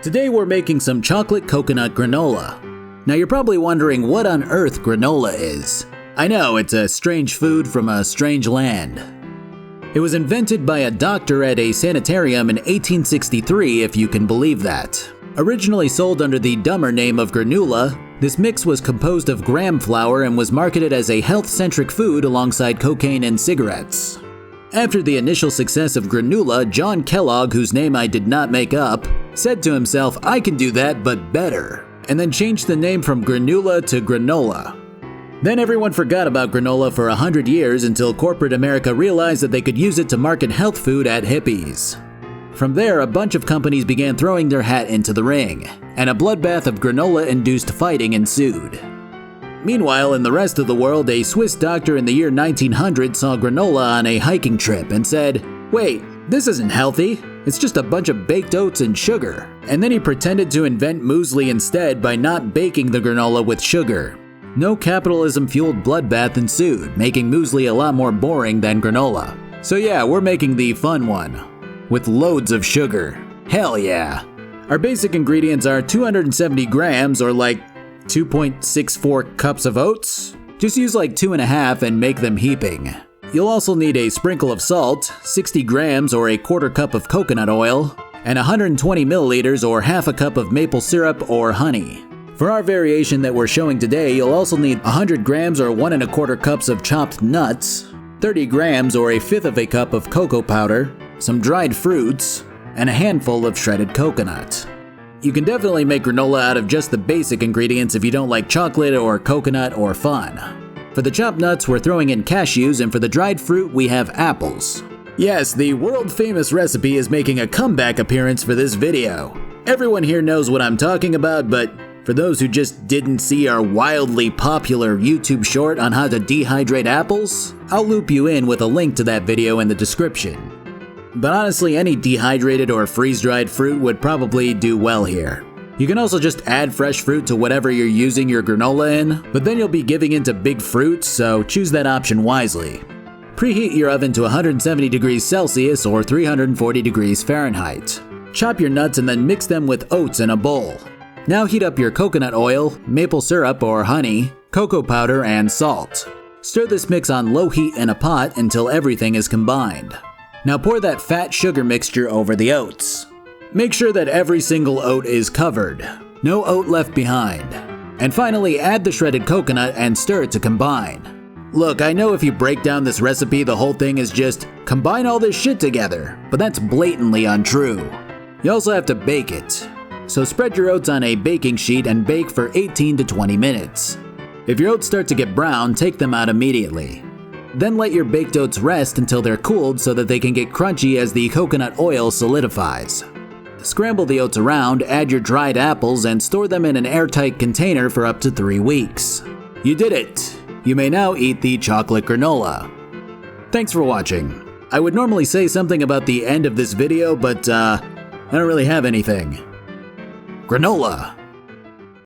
Today we're making some chocolate coconut granola. Now you're probably wondering what on earth granola is. I know, it's a strange food from a strange land. It was invented by a doctor at a sanitarium in 1863, if you can believe that. Originally sold under the dumber name of granula, this mix was composed of graham flour and was marketed as a health-centric food alongside cocaine and cigarettes. After the initial success of granola, John Kellogg, whose name I did not make up, said to himself, "I can do that, but better," and then changed the name from granula to granola. Then everyone forgot about granola for 100 years until corporate America realized that they could use it to market health food at hippies. From there, a bunch of companies began throwing their hat into the ring, and a bloodbath of granola-induced fighting ensued. Meanwhile, in the rest of the world, a Swiss doctor in the year 1900 saw granola on a hiking trip and said, "Wait, this isn't healthy. It's just a bunch of baked oats and sugar." And then he pretended to invent muesli instead by not baking the granola with sugar. No capitalism-fueled bloodbath ensued, making muesli a lot more boring than granola. So yeah, we're making the fun one, with loads of sugar. Hell yeah! Our basic ingredients are 270 grams, or like 2.64 cups of oats. Just use like 2.5 and make them heaping. You'll also need a sprinkle of salt, 60 grams or a quarter cup of coconut oil, and 120 milliliters or half a cup of maple syrup or honey. For our variation that we're showing today, you'll also need 100 grams or 1.25 cups of chopped nuts, 30 grams or a fifth of a cup of cocoa powder, some dried fruits, and a handful of shredded coconut. You can definitely make granola out of just the basic ingredients if you don't like chocolate or coconut or fun. For the chopped nuts, we're throwing in cashews, and for the dried fruit, we have apples. Yes, the world-famous recipe is making a comeback appearance for this video. Everyone here knows what I'm talking about, but for those who just didn't see our wildly popular YouTube short on how to dehydrate apples, I'll loop you in with a link to that video in the description. But honestly, any dehydrated or freeze-dried fruit would probably do well here. You can also just add fresh fruit to whatever you're using your granola in, but then you'll be giving into big fruits, so choose that option wisely. Preheat your oven to 170 degrees Celsius or 340 degrees Fahrenheit. Chop your nuts and then mix them with oats in a bowl. Now heat up your coconut oil, maple syrup or honey, cocoa powder, and salt. Stir this mix on low heat in a pot until everything is combined. Now pour that fat sugar mixture over the oats. Make sure that every single oat is covered. No oat left behind. And finally, add the shredded coconut and stir it to combine. Look, I know if you break down this recipe, the whole thing is just combine all this shit together, but that's blatantly untrue. You also have to bake it. So spread your oats on a baking sheet and bake for 18 to 20 minutes. If your oats start to get brown, take them out immediately. Then let your baked oats rest until they're cooled so that they can get crunchy as the coconut oil solidifies. Scramble the oats around, add your dried apples, and store them in an airtight container for up to 3 weeks. You did it! You may now eat the chocolate granola. Thanks for watching. I would normally say something about the end of this video, but I don't really have anything. Granola!